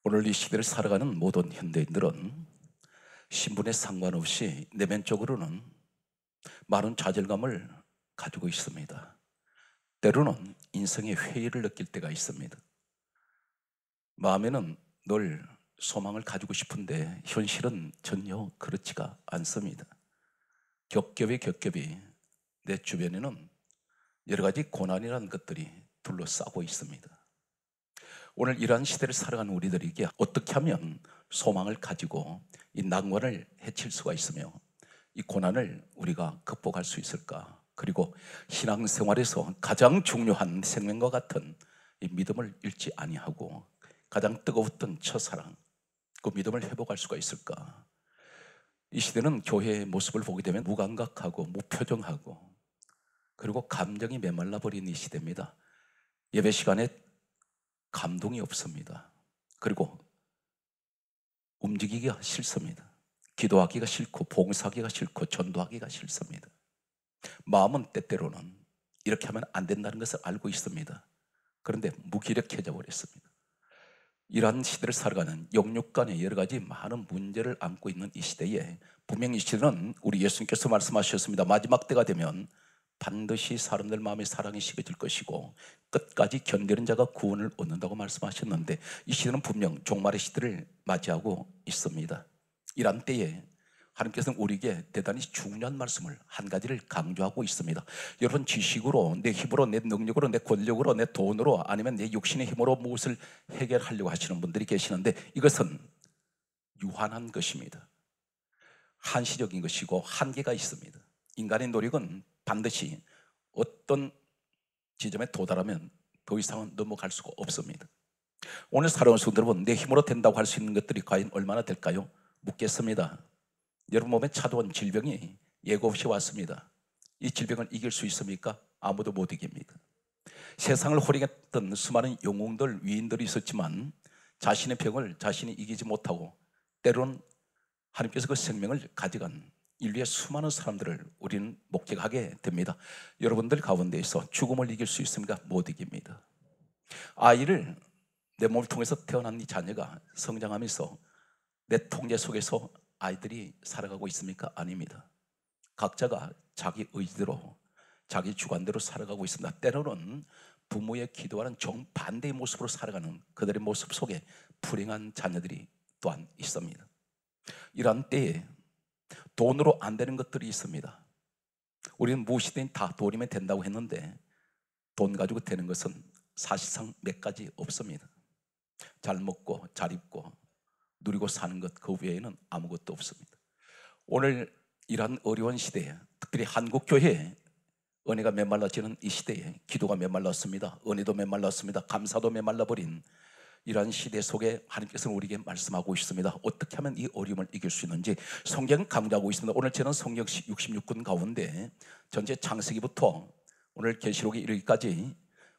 오늘 이 시대를 살아가는 모든 현대인들은 신분에 상관없이 내면적으로는 많은 좌절감을 가지고 있습니다. 때로는 인생의 회의를 느낄 때가 있습니다. 마음에는 늘 소망을 가지고 싶은데 현실은 전혀 그렇지가 않습니다. 겹겹이 내 주변에는 여러 가지 고난이라는 것들이 둘러싸고 있습니다. 오늘 이러한 시대를 살아가는 우리들에게 어떻게 하면 소망을 가지고 이 난관을 해칠 수가 있으며 이 고난을 우리가 극복할 수 있을까? 그리고 신앙생활에서 가장 중요한 생명과 같은 이 믿음을 잃지 아니하고 가장 뜨거웠던 첫사랑, 그 믿음을 회복할 수가 있을까? 이 시대는 교회의 모습을 보게 되면 무감각하고 무표정하고 그리고 감정이 메말라 버린 이 시대입니다. 예배 시간에 감동이 없습니다. 그리고 움직이기가 싫습니다. 기도하기가 싫고 봉사하기가 싫고 전도하기가 싫습니다. 마음은 때때로는 이렇게 하면 안 된다는 것을 알고 있습니다. 그런데 무기력해져 버렸습니다. 이러한 시대를 살아가는 영육 간의 여러 가지 많은 문제를 안고 있는 이 시대에 분명히 이 시대는 우리 예수님께서 말씀하셨습니다. 마지막 때가 되면 반드시 사람들 마음에 사랑이 식어질 것이고 끝까지 견디는 자가 구원을 얻는다고 말씀하셨는데 이 시대는 분명 종말의 시대를 맞이하고 있습니다. 이런 때에 하나님께서는 우리에게 대단히 중요한 말씀을 한 가지를 강조하고 있습니다. 여러분, 지식으로, 내 힘으로, 내 능력으로, 내 권력으로, 내 돈으로 아니면 내 육신의 힘으로 무엇을 해결하려고 하시는 분들이 계시는데 이것은 유한한 것입니다. 한시적인 것이고 한계가 있습니다. 인간의 노력은 반드시 어떤 지점에 도달하면 더 이상은 넘어갈 수가 없습니다. 오늘 살아온 성도 여러분, 내 힘으로 된다고 할 수 있는 것들이 과연 얼마나 될까요? 묻겠습니다. 여러분 몸에 찾아온 질병이 예고 없이 왔습니다. 이 질병을 이길 수 있습니까? 아무도 못 이깁니다. 세상을 호령했던 수많은 영웅들, 위인들이 있었지만 자신의 병을 자신이 이기지 못하고 때로는 하나님께서 그 생명을 가져간 인류의 수많은 사람들을 우리는 목격하게 됩니다. 여러분들 가운데에서 죽음을 이길 수 있습니까? 못 이깁니다. 아이를 내 몸을 통해서 태어난 이 자녀가 성장하면서 내 통제 속에서 아이들이 살아가고 있습니까? 아닙니다. 각자가 자기 의지대로 자기 주관대로 살아가고 있습니다. 때로는 부모의 기도와는 정반대의 모습으로 살아가는 그들의 모습 속에 불행한 자녀들이 또한 있습니다. 이러한 때에 돈으로 안 되는 것들이 있습니다. 우리는 무엇이든 다 돈이면 된다고 했는데 돈 가지고 되는 것은 사실상 몇 가지 없습니다. 잘 먹고 잘 입고 누리고 사는 것 그 외에는 아무것도 없습니다. 오늘 이러한 어려운 시대에 특별히 한국 교회에 은혜가 메말라지는 이 시대에 기도가 메말랐습니다. 은혜도 메말랐습니다. 감사도 메말라버린 이러한 시대 속에 하나님께서는 우리에게 말씀하고 있습니다. 어떻게 하면 이 어려움을 이길 수 있는지 성경은 강조하고 있습니다. 오늘 저는 성경 66권 가운데 전체 창세기부터 오늘 계시록에 이르기까지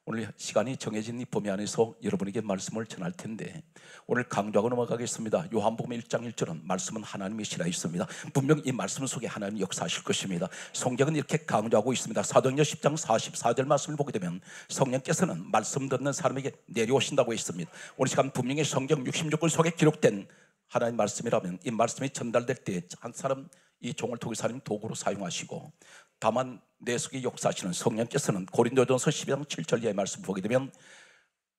오늘 시간이 정해진 이 범위 안에서 여러분에게 말씀을 전할 텐데 오늘 강조하고 넘어가겠습니다. 요한복음 1장 1절은 말씀은 하나님이시라 있습니다. 분명 이 말씀 속에 하나님이 역사하실 것입니다. 성경은 이렇게 강조하고 있습니다. 사도행전 10장 44절 말씀을 보게 되면 성령께서는 말씀 듣는 사람에게 내려오신다고 했습니다. 오늘 시간 분명히 성경 66권 속에 기록된 하나님의 말씀이라면 이 말씀이 전달될 때 한 사람 이 종을 통해서 하나님 도구로 사용하시고 다만 내 속에 역사하시는 성령께서는 고린도전서 12장 7절 이하의 말씀 보게 되면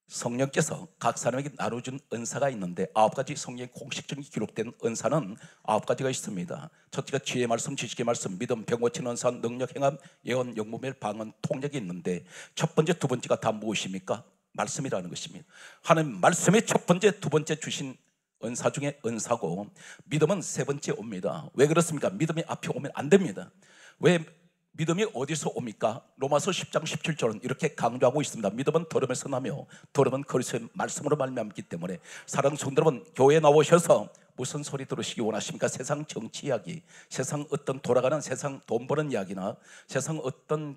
성령께서 각 사람에게 나눠준 은사가 있는데 9가지 성경의 공식적인 기록된 은사는 9가지가 있습니다. 첫째가 지혜의 말씀, 지식의 말씀, 믿음, 병 고치는 은사, 능력, 행함, 예언, 영무멸, 방언, 통역이 있는데 첫 번째, 두 번째가 다 무엇입니까? 말씀이라는 것입니다. 하나님 말씀이 첫 번째, 두 번째 주신 은사 중에 은사고 믿음은 세 번째 옵니다. 왜 그렇습니까? 믿음이 앞에 오면 안 됩니다. 왜 믿음이 어디서 옵니까? 로마서 10장 17절은 이렇게 강조하고 있습니다. 믿음은 들음에서 나며 들음은 그리스도의 말씀으로 말미암기 때문에 사랑하는 성도 여러분, 교회에 나오셔서 무슨 소리 들으시기 원하십니까? 세상 정치 이야기, 세상 어떤 돌아가는 세상 돈 버는 이야기나 세상 어떤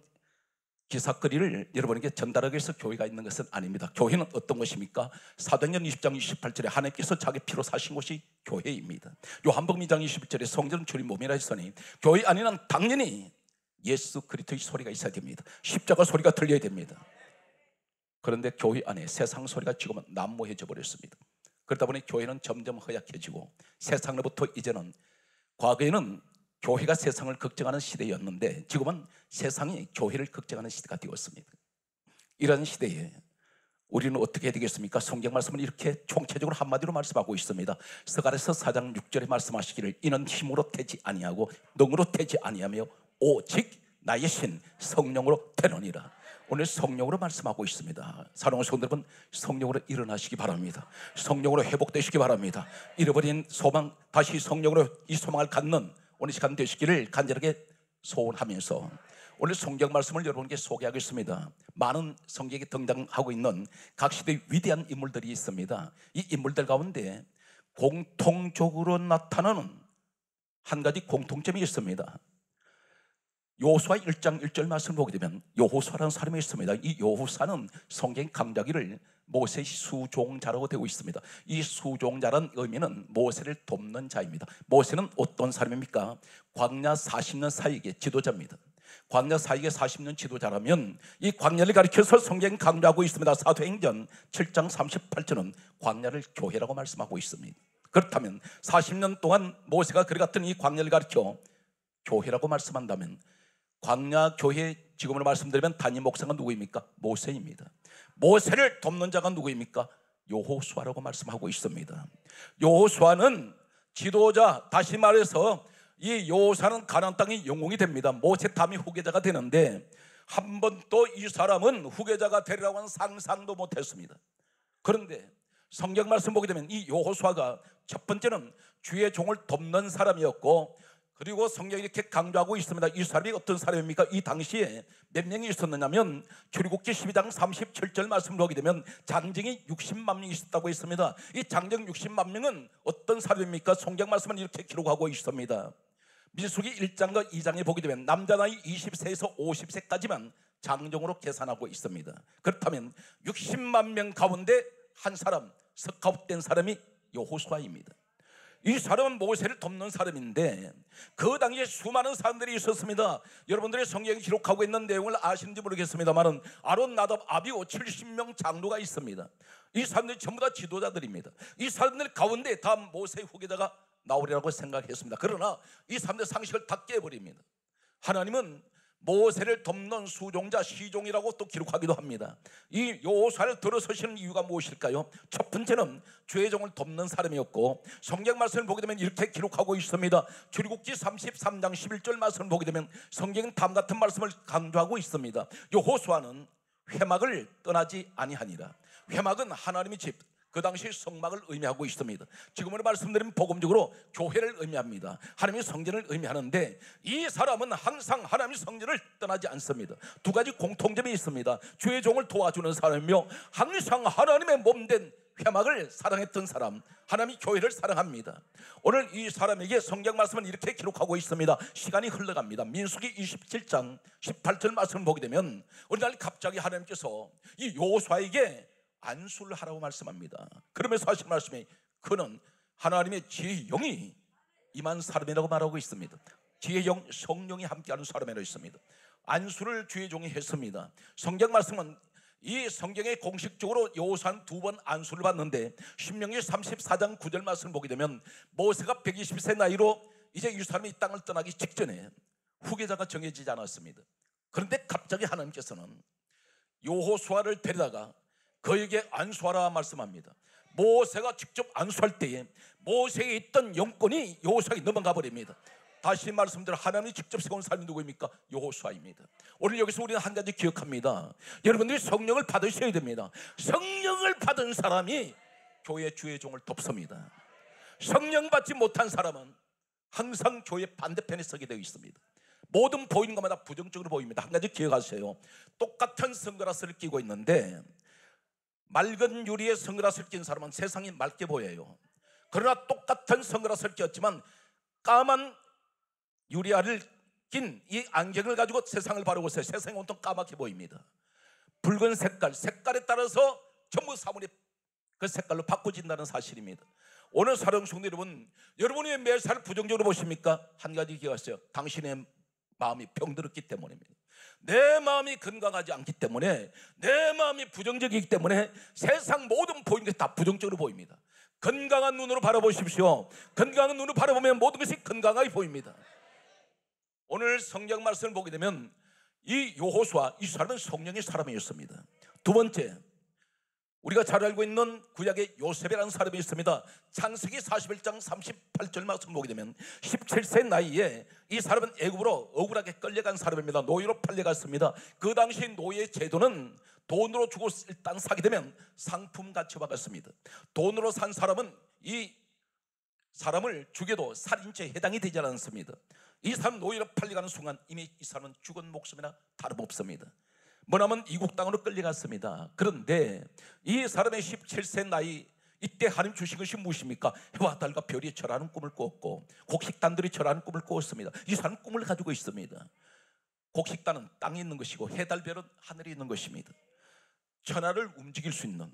기사거리를 여러분에게 전달하기 위해서 교회가 있는 것은 아닙니다. 교회는 어떤 것입니까? 사도행전 20장 28절에 하나님께서 자기 피로 사신 곳이 교회입니다. 요한복음 2장 21절에 성전 주님 몸이라 했으니 교회 안에는 당연히 예수 그리스도의 소리가 있어야 됩니다. 십자가 소리가 들려야 됩니다. 그런데 교회 안에 세상 소리가 지금은 난무해져 버렸습니다. 그러다 보니 교회는 점점 허약해지고 세상으로부터 이제는, 과거에는 교회가 세상을 걱정하는 시대였는데 지금은 세상이 교회를 걱정하는 시대가 되었습니다. 이런 시대에 우리는 어떻게 해야 되겠습니까? 성경 말씀은 이렇게 총체적으로 한마디로 말씀하고 있습니다. 스가랴서 4장 6절에 말씀하시기를 이는 힘으로 되지 아니하고 능으로 되지 아니하며 오직 나의 신 성령으로 되느니라. 오늘 성령으로 말씀하고 있습니다. 사랑하는 성도 여러분, 성령으로 일어나시기 바랍니다. 성령으로 회복되시기 바랍니다. 잃어버린 소망, 다시 성령으로 이 소망을 갖는 오늘 시간 되시기를 간절하게 소원하면서 오늘 성경 말씀을 여러분께 소개하겠습니다. 많은 성경에 등장하고 있는 각 시대의 위대한 인물들이 있습니다. 이 인물들 가운데 공통적으로 나타나는 한 가지 공통점이 있습니다. 여호수아 1장 1절 말씀을 보게 되면 여호수아라는 사람이 있습니다. 이 여호수아는 성경 강자기를 모세의 수종자라고 되고 있습니다. 이 수종자란 의미는 모세를 돕는 자입니다. 모세는 어떤 사람입니까? 광야 40년 사역의 지도자입니다. 광야 사역의 40년 지도자라면 이 광야를 가리켜서 성경 강조하고 있습니다. 사도행전 7장 38절은 광야를 교회라고 말씀하고 있습니다. 그렇다면 40년 동안 모세가 그리 같은 이 광야를 가리켜 교회라고 말씀한다면 광야 교회 지금으로 말씀드리면 단임 목사가 누구입니까? 모세입니다. 모세를 돕는 자가 누구입니까? 여호수아라고 말씀하고 있습니다. 여호수아는 지도자, 다시 말해서 이 여호수아는 가나안 땅의 영웅이 됩니다. 모세 다음이 후계자가 되는데 한 번도 이 사람은 후계자가 되리라고 하는 상상도 못했습니다. 그런데 성경 말씀 보게 되면 이 여호수아가 첫 번째는 주의 종을 돕는 사람이었고, 그리고 성경이 이렇게 강조하고 있습니다. 이 사람이 어떤 사람입니까? 이 당시에 몇 명이 있었느냐면 출애굽기 12장 37절 말씀을 보게 되면 장정이 60만 명이 있었다고 했습니다. 이 장정 60만 명은 어떤 사람입니까? 성경 말씀은 이렇게 기록하고 있습니다. 민수기 1장과 2장에 보게 되면 남자 나이 20세에서 50세까지만 장정으로 계산하고 있습니다. 그렇다면 60만 명 가운데 한 사람, 스카웃된 사람이 여호수아입니다. 이 사람은 모세를 돕는 사람인데 그 당시에 수많은 사람들이 있었습니다. 여러분들의 성경이 기록하고 있는 내용을 아시는지 모르겠습니다만 아론, 나답, 아비오 70명 장로가 있습니다. 이 사람들이 전부 다 지도자들입니다. 이 사람들 가운데 다 모세의 후계자가 나오리라고 생각했습니다. 그러나 이 사람들 상식을 다 깨버립니다. 하나님은 모세를 돕는 수종자, 시종이라고 또 기록하기도 합니다. 이 여호수아를 들어서시는 이유가 무엇일까요? 첫 번째는 주의 종을 돕는 사람이었고, 성경 말씀을 보게 되면 이렇게 기록하고 있습니다. 출애굽기 33장 11절 말씀을 보게 되면 성경은 다음 같은 말씀을 강조하고 있습니다. 여호수아는 회막을 떠나지 아니하니라. 회막은 하나님의 집, 그 당시 성막을 의미하고 있습니다. 지금으로 말씀드리면 복음적으로 교회를 의미합니다. 하나님의 성전을 의미하는데 이 사람은 항상 하나님의 성전을 떠나지 않습니다. 두 가지 공통점이 있습니다. 주의 종을 도와주는 사람이며 항상 하나님의 몸된 회막을 사랑했던 사람, 하나님의 교회를 사랑합니다. 오늘 이 사람에게 성경 말씀은 이렇게 기록하고 있습니다. 시간이 흘러갑니다. 민수기 27장 18절 말씀을 보게 되면 어느 날 갑자기 하나님께서 이 여호수아에게 안수를 하라고 말씀합니다. 그러면서 하신 말씀이 그는 하나님의 지혜의 영이 임한 사람이라고 말하고 있습니다. 지혜의 영, 성령이 함께하는 사람이라고 있습니다. 안수를 주의 종이 했습니다. 성경 말씀은 이 성경에 공식적으로 여호수아는 두 번 안수를 받는데 신명기 34장 9절 말씀을 보게 되면 모세가 120세 나이로 이제 이 사람이 이 땅을 떠나기 직전에 후계자가 정해지지 않았습니다. 그런데 갑자기 하나님께서는 여호수아를 데려다가 그에게 안수하라 말씀합니다. 모세가 직접 안수할 때에 모세에 있던 영권이 여호수아에게 넘어가 버립니다. 다시 말씀드려 하나님이 직접 세운 사람이 누구입니까? 여호수아입니다. 오늘 여기서 우리는 한 가지 기억합니다. 여러분들이 성령을 받으셔야 됩니다. 성령을 받은 사람이 교회 주의 종을 돕습니다. 성령 받지 못한 사람은 항상 교회 반대편에 서게 되어 있습니다. 모든 보이는 것마다 부정적으로 보입니다. 한 가지 기억하세요. 똑같은 선글라스를 끼고 있는데 맑은 유리에 선글라스를 낀 사람은 세상이 맑게 보여요. 그러나 똑같은 선글라스를 꼈지만 까만 유리알을 낀 이 안경을 가지고 세상을 바라보고 있어요. 세상이 온통 까맣게 보입니다. 붉은 색깔에 따라서 전부 사물이 그 색깔로 바꿔진다는 사실입니다. 오늘 사랑하는 성도 여러분, 여러분이 몇 살 부정적으로 보십니까? 한 가지 기억하세요. 당신의 마음이 병들었기 때문입니다. 내 마음이 건강하지 않기 때문에, 내 마음이 부정적이기 때문에 세상 모든 보이는 게 다 부정적으로 보입니다. 건강한 눈으로 바라보십시오. 건강한 눈으로 바라보면 모든 것이 건강하게 보입니다. 오늘 성경 말씀을 보게 되면 이 여호수아, 이 사람은 성령의 사람이었습니다. 두 번째, 우리가 잘 알고 있는 구약의 요셉이라는 사람이 있습니다. 창세기 41장 38절 말씀을 보게 되면 17세 나이에 이 사람은 애굽으로 억울하게 끌려간 사람입니다. 노예로 팔려갔습니다. 그 당시 노예 제도는 돈으로 주고 일단 사게 되면 상품같이 받았습니다. 돈으로 산 사람은 이 사람을 죽여도 살인죄에 해당이 되지 않습니다. 이 사람 노예로 팔려가는 순간 이미 이 사람은 죽은 목숨이나 다름없습니다. 뭐냐면 이국 땅으로 끌려갔습니다. 그런데 이 사람의 17세 나이, 이때 하나님 주신 것이 무엇입니까? 해와 달과 별이 절하는 꿈을 꾸었고 곡식단들이 절하는 꿈을 꾸었습니다. 이 사람 꿈을 가지고 있습니다. 곡식단은 땅에 있는 것이고 해달별은 하늘에 있는 것입니다. 천하를 움직일 수 있는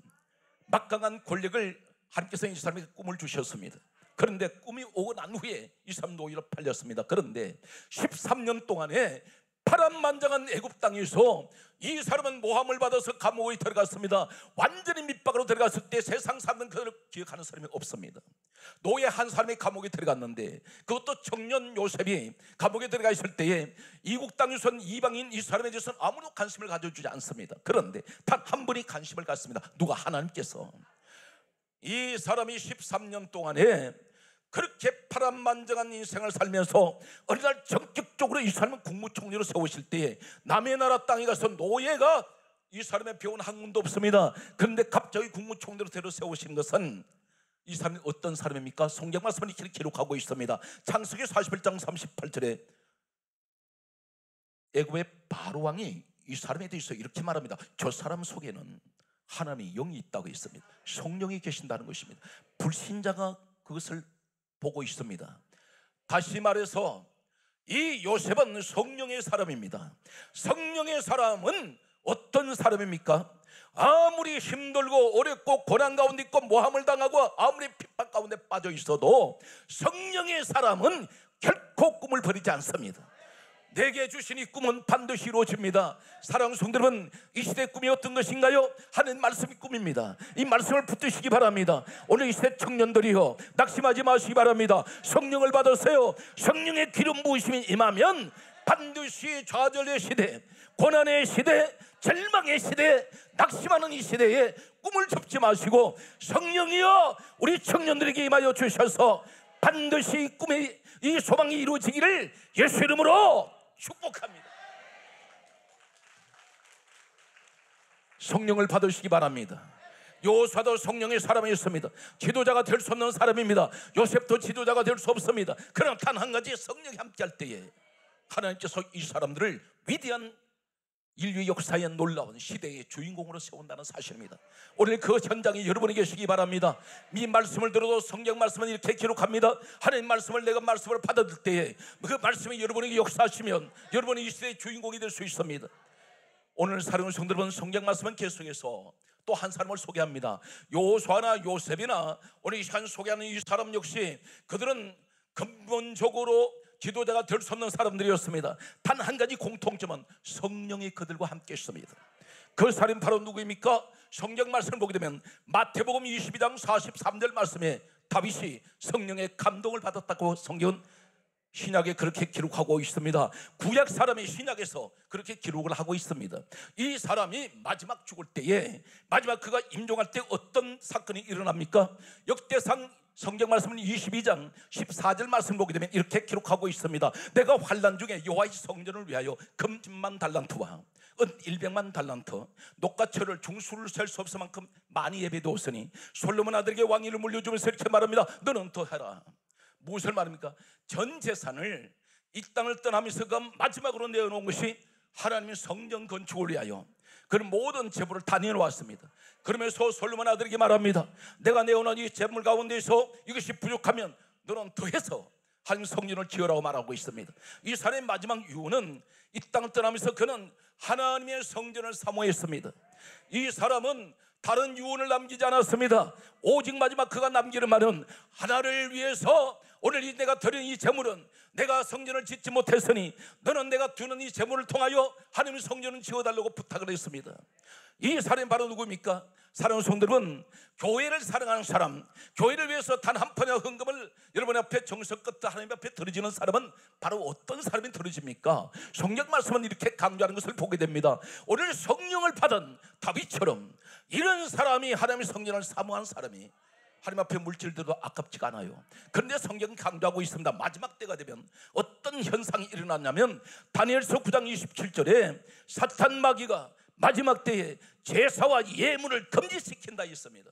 막강한 권력을 하나님께서 이 사람에게 꿈을 주셨습니다. 그런데 꿈이 오고 난 후에 이 사람 노예로 팔렸습니다. 그런데 13년 동안에 파란만장한 애굽 땅에서 이 사람은 모함을 받아서 감옥에 들어갔습니다. 완전히 밑박으로 들어갔을 때 세상 사람은 그를 기억하는 사람이 없습니다. 노예 한 사람이 감옥에 들어갔는데 그것도 청년 요셉이 감옥에 들어가 있을 때에 이국 땅에서는 이방인 이 사람에 대해서는 아무도 관심을 가져주지 않습니다. 그런데 단 한 분이 관심을 갖습니다. 누가? 하나님께서. 이 사람이 13년 동안에 그렇게 파란만장한 인생을 살면서 어느 날 전격적으로 이 사람은 국무총리로 세우실 때에 남의 나라 땅에 가서 노예가 이 사람의 병원 한 군도 없습니다. 그런데 갑자기 국무총리로 데려 세우신 것은 이 사람이 어떤 사람입니까? 성경 말씀을 이렇게 기록하고 있습니다. 창세기 41장 38절에 애굽의 바로 왕이 이 사람에 대해서 이렇게 말합니다. 저 사람 속에는 하나님의 영이 있다고 했습니다. 성령이 계신다는 것입니다. 불신자가 그것을 보고 있습니다. 다시 말해서 이 요셉은 성령의 사람입니다. 성령의 사람은 어떤 사람입니까? 아무리 힘들고 어렵고 고난 가운데 있고 모함을 당하고 아무리 핍박 가운데 빠져 있어도 성령의 사람은 결코 꿈을 버리지 않습니다. 내게 주신 이 꿈은 반드시 이루어집니다. 사랑하는 성도 여러분, 이 시대의 꿈이 어떤 것인가요? 하는 말씀이 꿈입니다. 이 말씀을 붙드시기 바랍니다. 오늘 이 시대 청년들이요, 낙심하지 마시기 바랍니다. 성령을 받으세요. 성령의 기름 부으심이 임하면 반드시 좌절의 시대, 고난의 시대, 절망의 시대, 낙심하는 이 시대에 꿈을 접지 마시고 성령이여 우리 청년들에게 임하여 주셔서 반드시 이 꿈의 이 소망이 이루어지기를 예수 이름으로 축복합니다. 성령을 받으시기 바랍니다. 요수아도 성령의 사람이었습니다. 지도자가 될 수 없는 사람입니다. 요셉도 지도자가 될 수 없습니다. 그러나 단 한 가지, 성령이 함께할 때에 하나님께서 이 사람들을 위대한 인류 역사의 놀라운 시대의 주인공으로 세운다는 사실입니다. 오늘 그 현장에 여러분이 계시기 바랍니다. 이 말씀을 들어도 성경 말씀은 이렇게 기록합니다. 하나님 말씀을 내가 말씀을 받아들 때에 그 말씀이 여러분에게 역사하시면 여러분이 이 시대의 주인공이 될 수 있습니다. 오늘 사랑하는 성도 여러분, 성경 말씀은 계속해서 또 한 사람을 소개합니다. 요수아나 요셉이나 오늘 이 시간 소개하는 이 사람 역시 그들은 근본적으로 지도자가 될 수 없는 사람들이었습니다. 단 한 가지 공통점은 성령이 그들과 함께 있습니다. 그 사람이 바로 누구입니까? 성경 말씀을 보게 되면 마태복음 22장 43절 말씀에 다윗이 성령의 감동을 받았다고 성경은 신약에 그렇게 기록하고 있습니다. 구약 사람이 신약에서 그렇게 기록을 하고 있습니다. 이 사람이 마지막 죽을 때에 마지막 그가 임종할 때 어떤 사건이 일어납니까? 역대상 성경 말씀은 22장 14절 말씀을 보게 되면 이렇게 기록하고 있습니다. 내가 환난 중에 여호와의 성전을 위하여 금 10만 달란트와 은 100만 달란트 녹과철을 중수를 셀 수 없을 만큼 많이 예배되었으니 솔로몬 아들에게 왕위를 물려주면서 이렇게 말합니다. 너는 더 해라. 무엇을 말합니까? 전 재산을 이 땅을 떠나면서 그 마지막으로 내어놓은 것이 하나님의 성전 건축을 위하여 그런 모든 재물을 다 내놓았습니다. 그러면서 솔로몬 아들에게 말합니다. 내가 내어놓은 이 재물 가운데서 이것이 부족하면 너는 더해서 하나님 성전을 지으라고 말하고 있습니다. 이 사람의 마지막 유언은 이 땅을 떠나면서 그는 하나님의 성전을 사모했습니다. 이 사람은 다른 유언을 남기지 않았습니다. 오직 마지막 그가 남기는 말은 하나를 위해서 오늘 내가 드리는 이 제물은 내가 성전을 짓지 못했으니 너는 내가 두는 이 제물을 통하여 하나님의 성전을 지어달라고 부탁을 했습니다. 이 사람이 바로 누구입니까? 사랑하는 성도 여러분, 교회를 사랑하는 사람, 교회를 위해서 단 한 푼의 헌금을 여러분 앞에 정성껏 하나님 앞에 드려지는 사람은 바로 어떤 사람이 드려집니까? 성경 말씀은 이렇게 강조하는 것을 보게 됩니다. 오늘 성령을 받은 다윗처럼 이런 사람이 하나님의 성전을 사모하는 사람이 하나님 앞에 물질들도 아깝지가 않아요. 그런데 성경은 강조하고 있습니다. 마지막 때가 되면 어떤 현상이 일어났냐면 다니엘서 9장 27절에 사탄 마귀가 마지막 때에 제사와 예물을 금지시킨다 했습니다.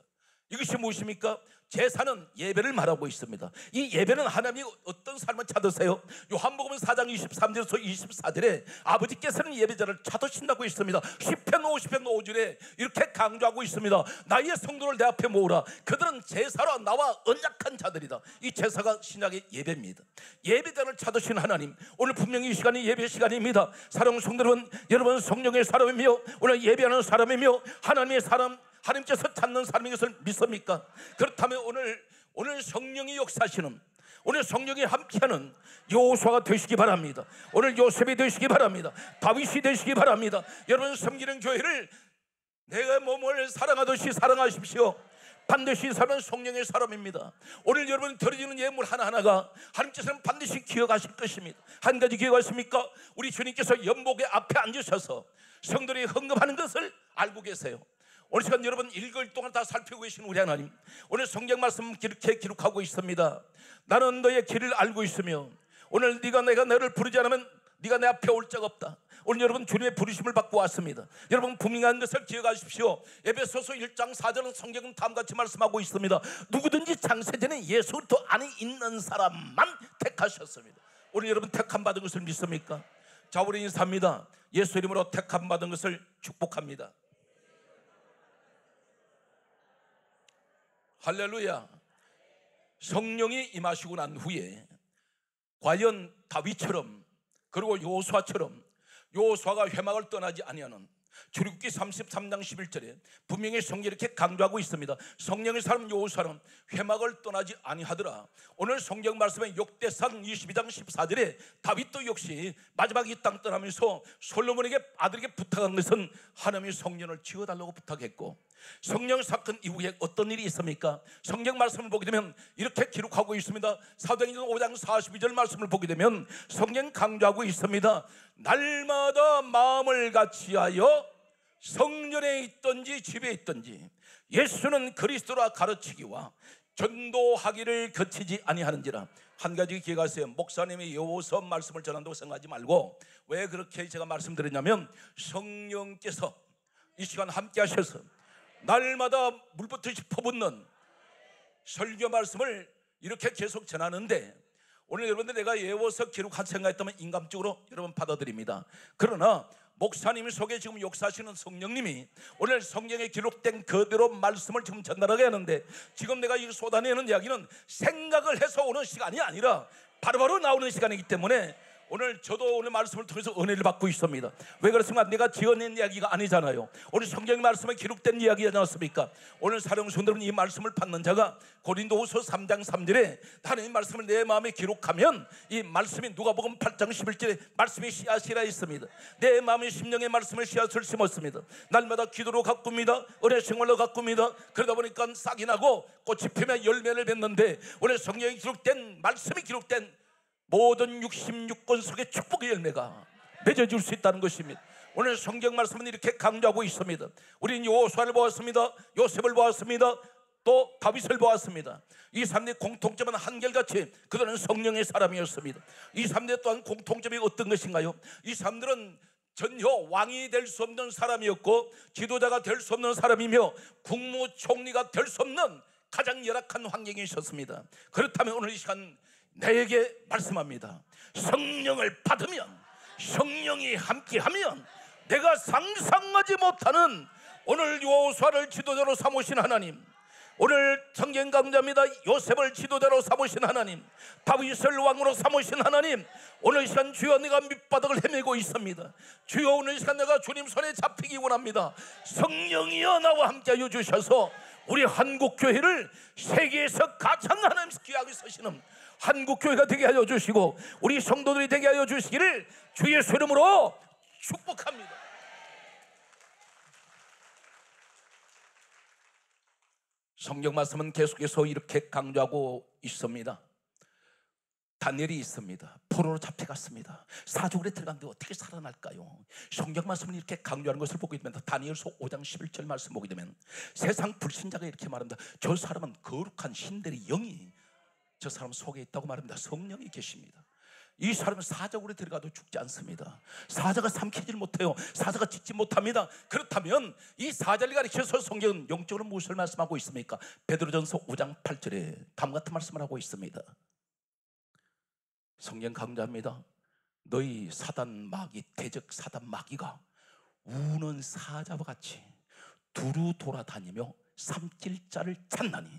이것이 무엇입니까? 제사는 예배를 말하고 있습니다. 이 예배는 하나님이 어떤 삶을 찾으세요? 요한복음 4장 23절에서 24절에 아버지께서는 예배자를 찾으신다고 했습니다. 시편 50편 5절에 이렇게 강조하고 있습니다. 나의 성도를 내 앞에 모으라. 그들은 제사로 나와 언약한 자들이다. 이 제사가 신약의 예배입니다. 예배자를 찾으신 하나님, 오늘 분명히 이 시간이 예배 시간입니다. 사랑하는 성도 여러분, 여러분 성령의 사람이며 오늘 예배하는 사람이며 하나님의 사람, 하나님께서 찾는 사람인 것을 믿습니까? 그렇다면 오늘 성령이 역사하시는, 오늘 성령이 함께하는 여호수아가 되시기 바랍니다. 오늘 요셉이 되시기 바랍니다. 다윗이 되시기 바랍니다. 여러분 섬기는 교회를 내가 몸을 사랑하듯이 사랑하십시오. 반드시 사람은 성령의 사람입니다. 오늘 여러분 드려지는 예물 하나하나가 하나님께서는 반드시 기억하실 것입니다. 한 가지 기억하십니까? 우리 주님께서 연복의 앞에 앉으셔서 성도들이 헌금하는 것을 알고 계세요. 오늘 시간 여러분 일거일 동안 다 살피고 계신 우리 하나님, 오늘 성경 말씀 이렇게 기록하고 있습니다. 나는 너의 길을 알고 있으며 오늘 네가 내가 너를 부르지 않으면 네가 내 앞에 올 자가 없다. 오늘 여러분 주님의 부르심을 받고 왔습니다. 여러분 분명한 것을 기억하십시오. 에베소서 1장 4절은 성경은 다음같이 말씀하고 있습니다. 누구든지 창세전에 예수 그리스도 안에 있는 사람만 택하셨습니다. 오늘 여러분 택함 받은 것을 믿습니까? 자, 우리 인사합니다. 예수 이름으로 택함 받은 것을 축복합니다. 할렐루야. 성령이 임하시고 난 후에 과연 다윗처럼 그리고 여호수아처럼, 여호수아가 회막을 떠나지 아니하는, 출애굽기 33장 11절에 분명히 성경이 이렇게 강조하고 있습니다. 성령의 사람 여호수아는 회막을 떠나지 아니하더라. 오늘 성경 말씀에 역대상 22장 14절에 다윗도 역시 마지막 이 땅 떠나면서 솔로몬에게 아들에게 부탁한 것은 하나님의 성전을 지어달라고 부탁했고, 성령 사건 이후에 어떤 일이 있습니까? 성경 말씀을 보게 되면 이렇게 기록하고 있습니다. 사도행전 5장 42절 말씀을 보게 되면 성경 강조하고 있습니다. 날마다 마음을 같이하여 성전에 있든지 집에 있든지 예수는 그리스도라 가르치기와 전도하기를 거치지 아니하는지라. 한 가지 기억하세요. 목사님이 여호수아 말씀을 전한다고 생각하지 말고, 왜 그렇게 제가 말씀드렸냐면 성령께서 이 시간 함께 하셔서 날마다 물붓듯이 퍼붓는 설교 말씀을 이렇게 계속 전하는데, 오늘 여러분들 내가 외워서 기록한 생각했다면 인감적으로 여러분 받아들입니다. 그러나 목사님 속에 지금 역사하시는 성령님이 오늘 성경에 기록된 그대로 말씀을 지금 전달하게 하는데, 지금 내가 이 쏟아내는 이야기는 생각을 해서 오는 시간이 아니라 바로바로 나오는 시간이기 때문에 오늘 저도 오늘 말씀을 통해서 은혜를 받고 있습니다. 왜 그렇습니까? 내가 지어낸 이야기가 아니잖아요. 오늘 성경 말씀에 기록된 이야기지 않습니까? 오늘 사랑하는 성도들은 이 말씀을 받는 자가 고린도후서 3장 3절에 하나님 말씀을 내 마음에 기록하면 이 말씀이 누가복음 8장 11절에 말씀이 씨앗이라 있습니다. 내 마음의 심령의 말씀을 씨앗을 심었습니다. 날마다 기도로 가꿉니다. 은혜 생활로 가꿉니다. 그러다 보니까 싹이 나고 꽃이 피며 열매를 맺는데, 오늘 성경에 기록된 말씀이 기록된 모든 66권 속에 축복의 열매가 맺어질 수 있다는 것입니다. 오늘 성경 말씀은 이렇게 강조하고 있습니다. 우리는 여호수아를 보았습니다. 요셉을 보았습니다. 또 다윗을 보았습니다. 이 사람들의 공통점은 한결같이 그들은 성령의 사람이었습니다. 이 사람들 또한 공통점이 어떤 것인가요? 이 사람들은 전혀 왕이 될 수 없는 사람이었고 지도자가 될 수 없는 사람이며 국무총리가 될 수 없는 가장 열악한 환경에 있었습니다. 그렇다면 오늘 이 시간 내게 말씀합니다. 성령을 받으면, 성령이 함께하면 내가 상상하지 못하는 오늘 여호수아를 지도자로 삼으신 하나님, 오늘 성경 강자입니다. 요셉을 지도자로 삼으신 하나님, 다윗을 왕으로 삼으신 하나님, 오늘 이 시간 주여 내가 밑바닥을 헤매고 있습니다. 주여 오늘 이 시간 내가 주님 손에 잡히기 원합니다. 성령이여 나와 함께하여 주셔서 우리 한국교회를 세계에서 가장 하나님께서 귀하게 쓰시는 한국교회가 되게 하여 주시고 우리 성도들이 되게 하여 주시기를 주 예수 이름으로 축복합니다. 성경 말씀은 계속해서 이렇게 강조하고 있습니다. 다니엘이 있습니다. 포로로 잡혀갔습니다. 사족에 들어갔는데 어떻게 살아날까요? 성경 말씀은 이렇게 강조하는 것을 보게 되면 다니엘서 5장 11절 말씀 보게 되면 세상 불신자가 이렇게 말합니다. 저 사람은 거룩한 신들의 영이 저 사람 속에 있다고 말합니다. 성령이 계십니다. 이 사람은 사적으로 들어가도 죽지 않습니다. 사자가 삼키질 못해요. 사자가 짖지 못합니다. 그렇다면 이 사자를 가리켜서 성경은 영적으로 무엇을 말씀하고 있습니까? 베드로전서 5장 8절에 다음과 같은 말씀을 하고 있습니다. 성경 강조합니다. 너희 사단 마귀, 대적 사단 마귀가 우는 사자와 같이 두루 돌아다니며 삼킬 자를 찾나니,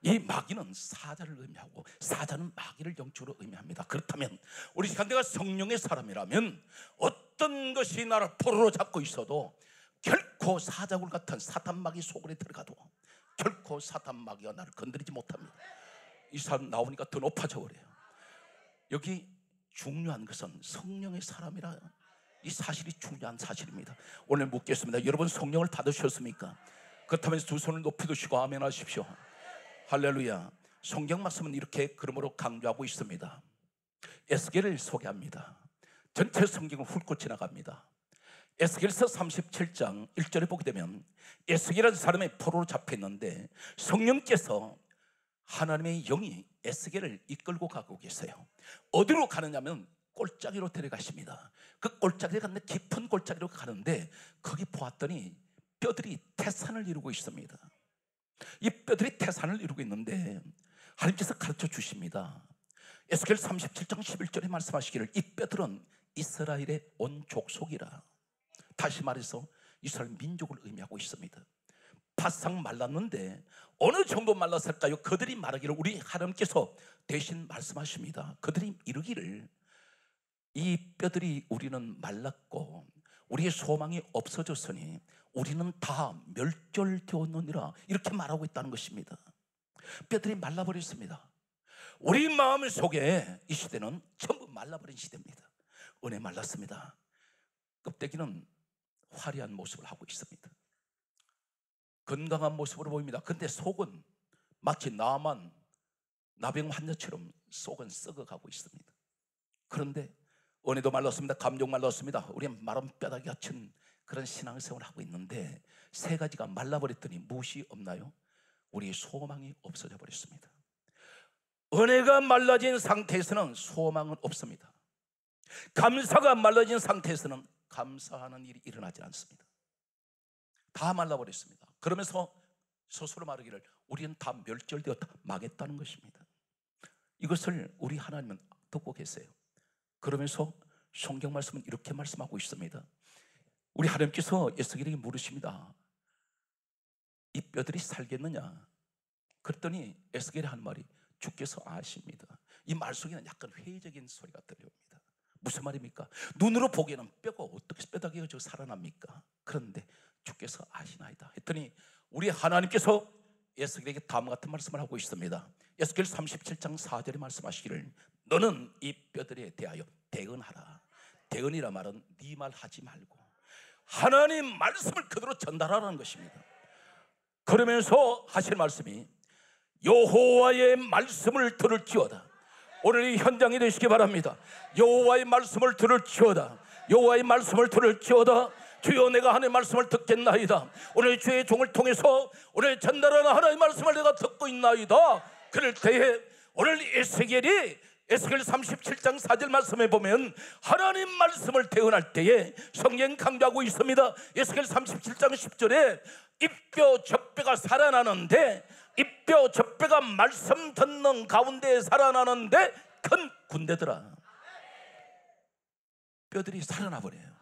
이 마귀는 사자를 의미하고 사자는 마귀를 영적으로 의미합니다. 그렇다면 우리 시간 내가 성령의 사람이라면 어떤 것이 나를 포로로 잡고 있어도 결코 사자굴 같은 사단 마귀 속으로 들어가도 결코 사단 마귀가 나를 건드리지 못합니다. 이 사람 나오니까 더 높아져 버려요. 여기 중요한 것은 성령의 사람이라 이 사실이 중요한 사실입니다. 오늘 묻겠습니다. 여러분 성령을 받으셨습니까? 그렇다면 두 손을 높이 드시고 아멘 하십시오. 할렐루야. 성경 말씀은 이렇게 그러므로 강조하고 있습니다. 에스겔을 소개합니다. 전체 성경을 훑고 지나갑니다. 에스겔서 37장 1절에 보게 되면 에스겔이라는 사람이 포로로 잡혀있는데 성령께서 하나님의 영이 에스겔을 이끌고 가고 계세요. 어디로 가느냐면 골짜기로 데려가십니다. 그 골짜기에 갔는데 깊은 골짜기로 가는데 거기 보았더니 뼈들이 태산을 이루고 있습니다. 이 뼈들이 태산을 이루고 있는데 하나님께서 가르쳐 주십니다. 에스겔 37장 11절에 말씀하시기를 이 뼈들은 이스라엘의 온 족속이라. 다시 말해서 이스라엘 민족을 의미하고 있습니다. 바싹 말랐는데 어느 정도 말랐을까요? 그들이 말하기를, 우리 하나님께서 대신 말씀하십니다. 그들이 이르기를 이 뼈들이 우리는 말랐고 우리의 소망이 없어졌으니 우리는 다 멸절되었느니라, 이렇게 말하고 있다는 것입니다. 뼈들이 말라버렸습니다. 우리 마음 속에 이 시대는 전부 말라버린 시대입니다. 은혜 말랐습니다. 껍데기는 화려한 모습을 하고 있습니다. 건강한 모습으로 보입니다. 그런데 속은 마치 나병 환자처럼 속은 썩어가고 있습니다. 그런데 은혜도 말랐습니다. 감정 말랐습니다. 우리는 마른 뼈다귀 같은 그런 신앙생활을 하고 있는데 세 가지가 말라버렸더니 무엇이 없나요? 우리의 소망이 없어져 버렸습니다. 은혜가 말라진 상태에서는 소망은 없습니다. 감사가 말라진 상태에서는 감사하는 일이 일어나지 않습니다. 다 말라버렸습니다. 그러면서 스스로 말하기를 우리는 다 멸절되었다, 망했다는 것입니다. 이것을 우리 하나님은 듣고 계세요. 그러면서 성경 말씀은 이렇게 말씀하고 있습니다. 우리 하나님께서 에스겔에게 물으십니다. 이 뼈들이 살겠느냐? 그랬더니 에스겔이 한 말이 주께서 아십니다. 이 말 속에는 약간 회의적인 소리가 들려옵니다. 무슨 말입니까? 눈으로 보기에는 뼈가 어떻게 뼈다귀가 저 살아납니까? 그런데 주께서 아시나이다 했더니 우리 하나님께서 에스겔에게 다음과 같은 말씀을 하고 있습니다. 에스겔 37장 4절에 말씀하시기를 너는 이 뼈들에 대하여 대언하라. 대언이라 말은 네 말 하지 말고 하나님 말씀을 그대로 전달하라는 것입니다. 그러면서 하실 말씀이 여호와의 말씀을 들을지어다. 오늘 이 현장이 되시기 바랍니다. 여호와의 말씀을 들을지어다. 여호와의 말씀을 들을지어다. 주여 내가 하나님의 말씀을 듣겠나이다. 오늘 주의 종을 통해서 오늘 전달하는 하나님의 말씀을 내가 듣고 있나이다. 그럴 때에 오늘 에스겔이 에스겔 37장 4절 말씀에 보면 하나님 말씀을 대언할 때에 성경 강조하고 있습니다. 에스겔 37장 10절에 이뼈 젖뼈가 살아나는데 이뼈 젖뼈가 말씀 듣는 가운데 살아나는데 큰 군대더라. 뼈들이 살아나 버려요.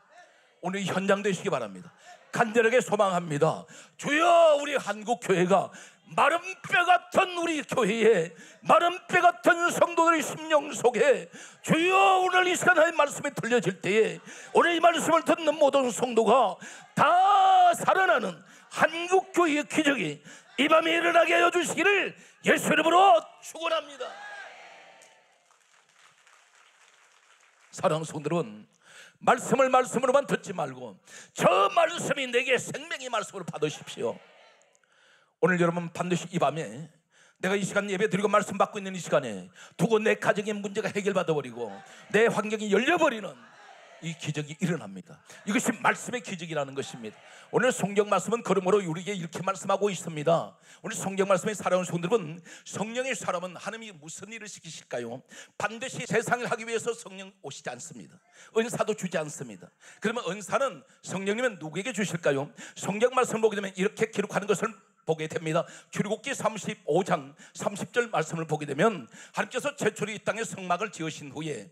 오늘 현장 되시기 바랍니다. 간절하게 소망합니다. 주여 우리 한국교회가 마른 뼈 같은 우리 교회에 마른 뼈 같은 성도들의 심령 속에 주여 오늘 이 시간에 말씀이 들려질 때에 오늘 이 말씀을 듣는 모든 성도가 다 살아나는 한국교회의 기적이 이 밤에 일어나게 하여 주시기를 예수 이름으로 축원합니다. 사랑하는 성도들은 말씀을 말씀으로만 듣지 말고 저 말씀이 내게 생명의 말씀으로 받으십시오. 오늘 여러분 반드시 이 밤에 내가 이 시간 예배 드리고 말씀 받고 있는 이 시간에 두고 내 가정의 문제가 해결받아 버리고 내 환경이 열려버리는 이 기적이 일어납니다. 이것이 말씀의 기적이라는 것입니다. 오늘 성경 말씀은 그러므로 우리에게 이렇게 말씀하고 있습니다. 오늘 성경 말씀의 사랑하는 성도들은 성령의 사람은 하나님이 무슨 일을 시키실까요? 반드시 세상을 하기 위해서 성령 오시지 않습니다. 은사도 주지 않습니다. 그러면 은사는 성령님은 누구에게 주실까요? 성경 말씀을 보게 되면 이렇게 기록하는 것을 보게 됩니다. 출애굽기 35장 30절 말씀을 보게 되면 하나님께서 최초로 이 땅에 성막을 지으신 후에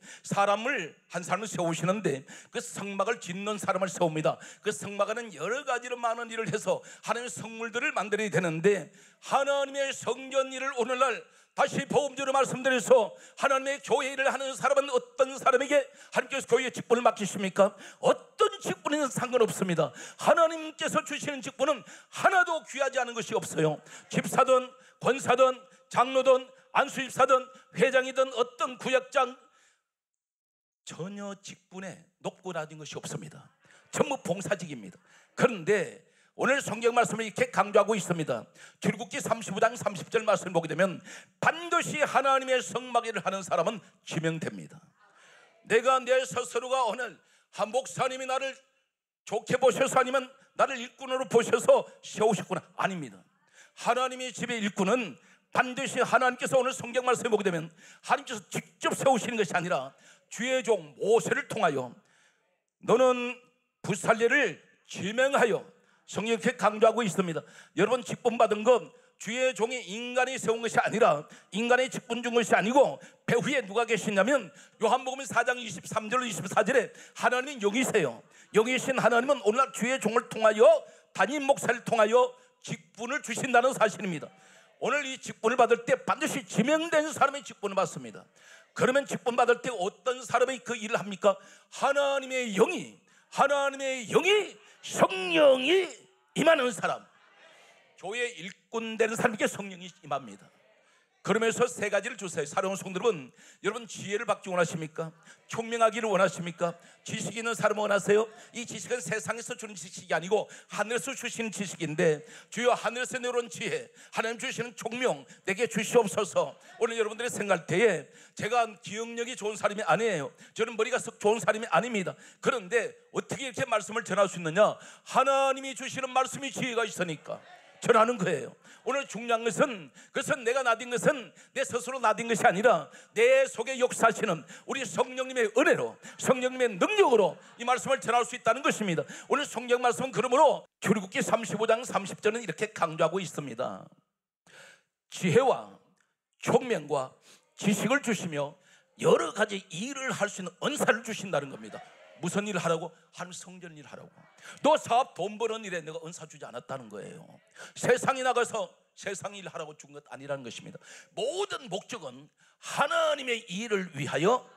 한 사람을 세우시는데 그 성막을 짓는 사람을 세웁니다. 그 성막에는 여러 가지로 많은 일을 해서 하나님의 성물들을 만들어야 되는데 하나님의 성전 일을 오늘날 다시 복음적으로 말씀드려서 하나님의 교회 일을 하는 사람은 어떤 사람에게 하나님께서 교회의 직분을 맡기십니까? 어떤 직분이든 상관없습니다. 하나님께서 주시는 직분은 하나도 귀하지 않은 것이 없어요. 집사든 권사든 장로든 안수집사든 회장이든 어떤 구역장, 전혀 직분에 높고 낮은 것이 없습니다. 전부 봉사직입니다. 그런데 오늘 성경 말씀을 이렇게 강조하고 있습니다. 출애굽기 35장 30절 말씀을 보게 되면 반드시 하나님의 성막일을 하는 사람은 지명됩니다. 내가 내 스스로가 오늘 한 목사님이 나를 좋게 보셔서 아니면 나를 일꾼으로 보셔서 세우셨구나, 아닙니다. 하나님의 집의 일꾼은 반드시 하나님께서 오늘 성경 말씀을 보게 되면 하나님께서 직접 세우시는 것이 아니라 주의 종 모세를 통하여 너는 부살레를 지명하여, 성경이 이렇게 강조하고 있습니다. 여러분 직분 받은 건 주의 종이 인간이 세운 것이 아니라 인간의 직분 준 것이 아니고 배후에 누가 계시냐면 요한복음 4장 23절 24절에 하나님은 영이세요. 영이신 하나님은 오늘날 주의 종을 통하여 담임 목사를 통하여 직분을 주신다는 사실입니다. 오늘 이 직분을 받을 때 반드시 지명된 사람의 직분을 받습니다. 그러면 직분 받을 때 어떤 사람이 그 일을 합니까? 하나님의 영이 성령이 임하는 사람, 교회 일꾼 되는 사람에게 성령이 임합니다. 그러면서 세 가지를 주세요. 사랑하는 성도들은 여러분 지혜를 받기 원하십니까? 총명하기를 원하십니까? 지식이 있는 사람 원하세요? 이 지식은 세상에서 주는 지식이 아니고 하늘에서 주시는 지식인데 주여 하늘에서 내려온 지혜, 하나님 주시는 총명 내게 주시옵소서. 오늘 여러분들이 생각할 때에 제가 기억력이 좋은 사람이 아니에요. 저는 머리가 썩 좋은 사람이 아닙니다. 그런데 어떻게 이렇게 말씀을 전할 수 있느냐? 하나님이 주시는 말씀이 지혜가 있으니까 전하는 거예요. 오늘 중요한 것은, 그것은 내가 나딘 것은 내 스스로 나딘 것이 아니라 내 속에 역사하시는 우리 성령님의 은혜로, 성령님의 능력으로 이 말씀을 전할 수 있다는 것입니다. 오늘 성경 말씀은 그러므로 출애굽기 35장 30절은 이렇게 강조하고 있습니다. 지혜와 총명과 지식을 주시며 여러 가지 일을 할 수 있는 은사를 주신다는 겁니다. 무슨 일을 하라고? 하나님 성전 일을 하라고. 너 사업 돈 버는 일에 내가 은사 주지 않았다는 거예요. 세상에 나가서 세상 일 하라고 준 것 아니라는 것입니다. 모든 목적은 하나님의 일을 위하여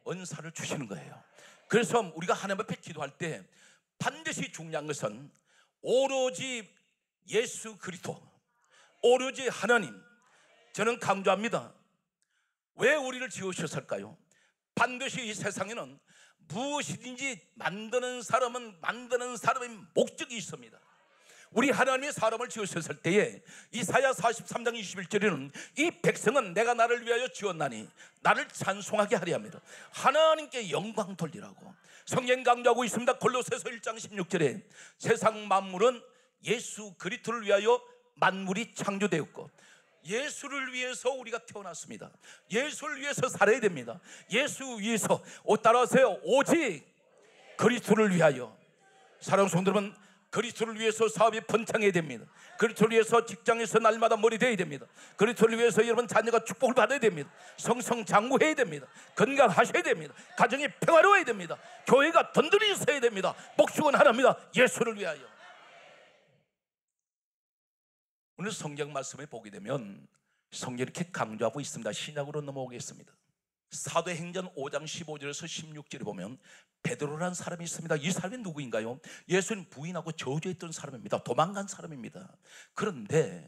은사를 주시는 거예요. 그래서 우리가 하나님 앞에 기도할 때 반드시 중요한 것은 오로지 예수 그리스도, 오로지 하나님. 저는 강조합니다. 왜 우리를 지으셨을까요? 반드시 이 세상에는 무엇이든지 만드는 사람은 만드는 사람의 목적이 있습니다. 우리 하나님의 사람을 지으셨을 때에 이사야 43장 21절에는 이 백성은 내가 나를 위하여 지었나니 나를 찬송하게 하려 합니다. 하나님께 영광 돌리라고 성경 강조하고 있습니다. 골로새서 1장 16절에 세상 만물은 예수 그리스도를 위하여 만물이 창조되었고, 예수를 위해서 우리가 태어났습니다. 예수를 위해서 살아야 됩니다. 예수 위해서, 따라하세요. 오직 그리스도를 위하여. 사랑하는 성도 여러분, 그리스도를 위해서 사업이 번창해야 됩니다. 그리스도를 위해서 직장에서 날마다 머리 대야 됩니다. 그리스도를 위해서 여러분 자녀가 축복을 받아야 됩니다. 성성장구해야 됩니다. 건강하셔야 됩니다. 가정이 평화로워야 됩니다. 교회가 든든히 서야 됩니다. 목축은 하나입니다. 예수를 위하여. 오늘 성경 말씀에 보게 되면 성경이 이렇게 강조하고 있습니다. 신약으로 넘어오겠습니다. 사도행전 5장 15절에서 16절에 보면 베드로라는 사람이 있습니다. 이 사람이 누구인가요? 예수님 부인하고 저주했던 사람입니다. 도망간 사람입니다. 그런데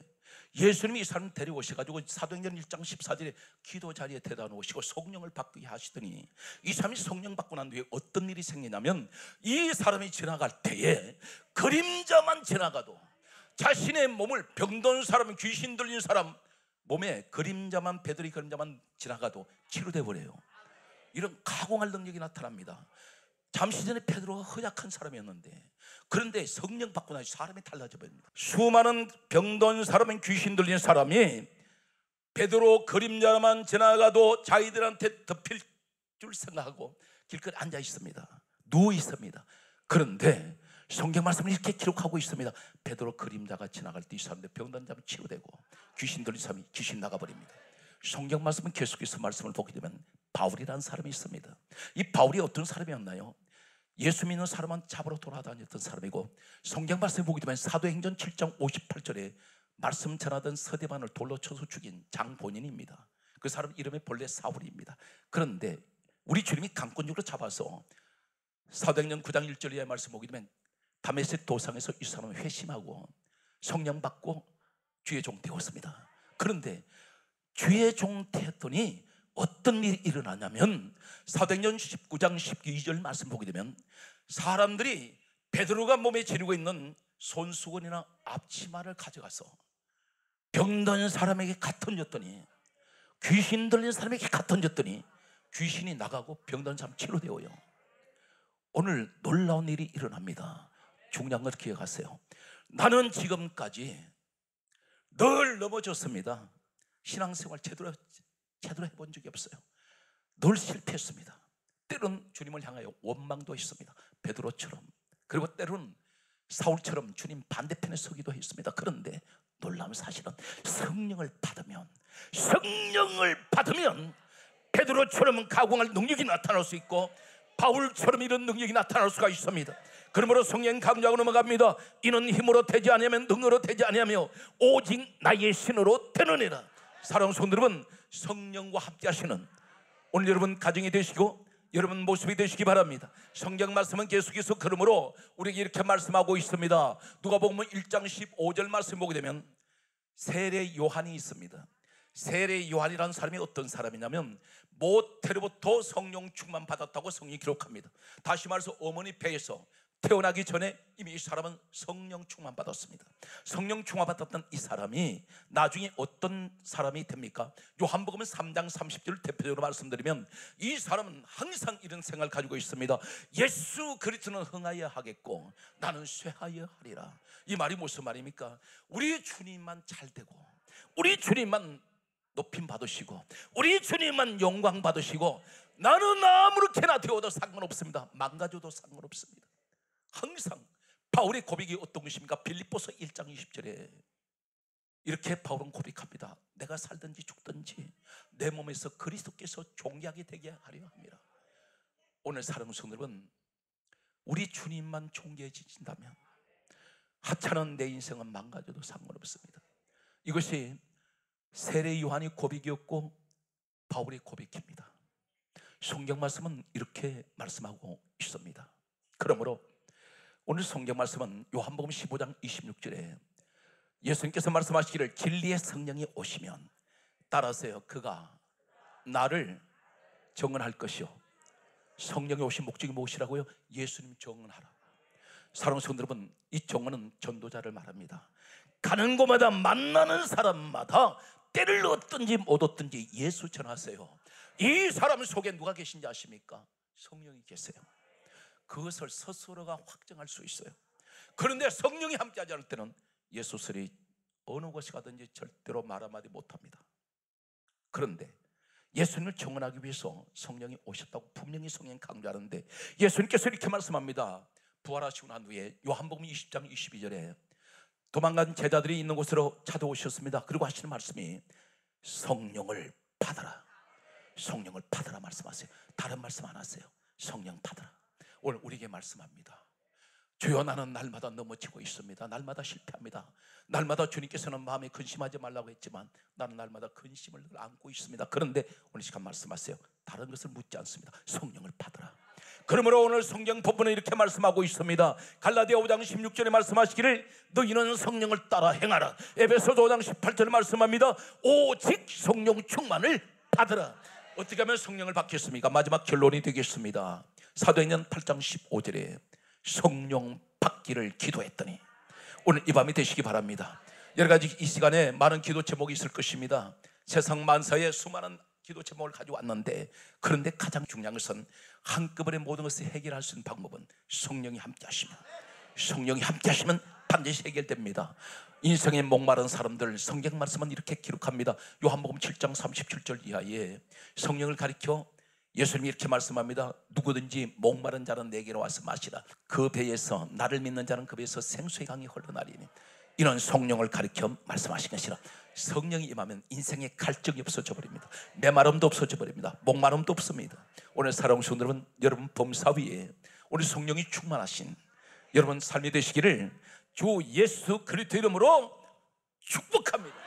예수님이 이 사람 데려오셔가지고 사도행전 1장 14절에 기도 자리에 데려다 놓으시고 성령을 받게 하시더니 이 사람이 성령 받고 난 뒤에 어떤 일이 생기냐면 이 사람이 지나갈 때에 그림자만 지나가도 자신의 몸을 병든 사람, 귀신 들린 사람 몸에 그림자만, 베드로의 그림자만 지나가도 치료돼 버려요. 이런 가공할 능력이 나타납니다. 잠시 전에 베드로가 허약한 사람이었는데 그런데 성령 받고 나서 사람이 달라져 버립니다. 수많은 병든 사람은 귀신 들린 사람이 베드로 그림자만 지나가도 자기들한테 덮일 줄 생각하고 길거리 앉아 있습니다. 누워 있습니다. 그런데 성경 말씀을 이렇게 기록하고 있습니다. 베드로 그림자가 지나갈 때 이 사람들 병든 사람이 치료되고 귀신 들린 사람이 귀신 나가버립니다. 성경 말씀은 계속해서 말씀을 보게 되면 바울이라는 사람이 있습니다. 이 바울이 어떤 사람이었나요? 예수 믿는 사람은 잡으러 돌아다녔던 사람이고 성경 말씀을 보게 되면 사도행전 7장 58절에 말씀 전하던 서대반을 돌로 쳐서 죽인 장본인입니다. 그 사람 이름이 본래 사울입니다. 그런데 우리 주님이 강권적으로 잡아서 사도행전 9장 1절의 말씀 보게 되면 다메섹 도상에서 이 사람은 회심하고 성령 받고 주의 종 되었습니다. 그런데 주의 종 되었더니 어떤 일이 일어나냐면 사도행전 19장 12절 말씀 보게 되면 사람들이 베드로가 몸에 지니고 있는 손수건이나 앞치마를 가져가서 병든 사람에게 갖다 던졌더니 귀신 들린 사람에게 갖다 던졌더니 귀신이 나가고 병든 사람 치료되어요. 오늘 놀라운 일이 일어납니다. 중요한 걸 기억하세요. 나는 지금까지 늘 넘어졌습니다. 신앙생활 제대로 해본 적이 없어요. 늘 실패했습니다. 때론 주님을 향하여 원망도 했습니다. 베드로처럼. 그리고 때론 사울처럼 주님 반대편에 서기도 했습니다. 그런데 놀라운 사실은 성령을 받으면 베드로처럼 가공할 능력이 나타날 수 있고 바울처럼 이런 능력이 나타날 수가 있습니다. 그러므로 성령 강조하고 넘어갑니다. 이는 힘으로 되지 아니하면 능으로 되지 아니하며 오직 나의 신으로 되느니라. 사랑하는 성도 여러분, 성령과 함께 하시는 오늘 여러분 가정이 되시고 여러분 모습이 되시기 바랍니다. 성경 말씀은 계속해서 그러므로 우리에게 이렇게 말씀하고 있습니다. 누가복음 1장 15절 말씀 보게 되면 세례 요한이 있습니다. 세례 요한이라는 사람이 어떤 사람이냐면 모태로부터 성령 충만 받았다고 성경이 기록합니다. 다시 말해서 어머니 배에서 태어나기 전에 이미 이 사람은 성령 충만 받았습니다. 성령 충만 받았던 이 사람이 나중에 어떤 사람이 됩니까? 요한복음 3장 30절 대표적으로 말씀드리면 이 사람은 항상 이런 생각을 가지고 있습니다. 예수 그리스도는 흥하여 하겠고 나는 쇠하여 하리라. 이 말이 무슨 말입니까? 우리 주님만 잘 되고 우리 주님만 높임 받으시고 우리 주님만 영광 받으시고 나는 아무렇게나 되어도 상관없습니다. 망가져도 상관없습니다. 항상 바울의 고백이 어떤 것입니까? 빌립보서 1장 20절에 이렇게 바울은 고백합니다. 내가 살든지 죽든지 내 몸에서 그리스도께서 존귀하게 되게 하려 합니다. 오늘 사랑하는 성도 여러분, 우리 주님만 존귀해지신다면 하찮은 내 인생은 망가져도 상관없습니다. 이것이 세례 요한이 고백이었고 바울의 고백입니다. 성경 말씀은 이렇게 말씀하고 있습니다. 그러므로 오늘 성경 말씀은 요한복음 15장 26절에 예수님께서 말씀하시기를 진리의 성령이 오시면 따라서요 그가 나를 정언할 것이요. 성령이 오신 목적이 무엇이라고요? 예수님 정언하라. 사랑하는 성도 여러분, 이 정언은 전도자를 말합니다. 가는 곳마다 만나는 사람마다 때를 얻든지 못 얻든지 예수 전하세요. 이 사람 속에 누가 계신지 아십니까? 성령이 계세요. 그것을 스스로가 확정할 수 있어요. 그런데 성령이 함께하지 않을 때는 예수설이 어느 곳에 가든지 절대로 말 한마디 못합니다. 그런데 예수님을 정언하기 위해서 성령이 오셨다고 분명히 성령 강조하는데 예수님께서 이렇게 말씀합니다. 부활하시고 난 후에 요한복음 20장 22절에 도망간 제자들이 있는 곳으로 찾아오셨습니다. 그리고 하시는 말씀이 성령을 받아라. 성령을 받아라 말씀하세요. 다른 말씀 안 하세요. 성령 받아라. 오늘 우리에게 말씀합니다. 주여, 나는 날마다 넘어지고 있습니다. 날마다 실패합니다. 날마다 주님께서는 마음에 근심하지 말라고 했지만 나는 날마다 근심을 늘 안고 있습니다. 그런데 오늘 시간 말씀하세요. 다른 것을 묻지 않습니다. 성령을 받으라. 그러므로 오늘 성경 본문은 이렇게 말씀하고 있습니다. 갈라디아 5장 16절에 말씀하시기를 너희는 성령을 따라 행하라. 에베소서 5장 18절에 말씀합니다. 오직 성령 충만을 받으라. 어떻게 하면 성령을 받겠습니까? 마지막 결론이 되겠습니다. 사도행전 8장 15절에 성령 받기를 기도했더니, 오늘 이 밤이 되시기 바랍니다. 여러 가지 이 시간에 많은 기도 제목이 있을 것입니다. 세상 만사에 수많은 기도 제목을 가지고 왔는데, 그런데 가장 중요한 것은 한꺼번에 모든 것을 해결할 수 있는 방법은 성령이 함께 하시면, 성령이 함께 하시면 반드시 해결됩니다. 인생에 목마른 사람들, 성경 말씀은 이렇게 기록합니다. 요한복음 7장 37절 이하에 성령을 가리켜 예수님이 이렇게 말씀합니다. 누구든지 목마른 자는 내게로 와서 마시라. 그 배에서, 나를 믿는 자는 그 배에서 생수의 강이 흘러나리니. 이런 성령을 가리켜 말씀하신 것이라. 성령이 임하면 인생에 갈증이 없어져 버립니다. 메마름도 없어져 버립니다. 목마름도 없습니다. 오늘 사랑하는 성도 여러분, 여러분 범사 위에 우리 성령이 충만하신 여러분 삶이 되시기를 주 예수 그리스도 이름으로 축복합니다.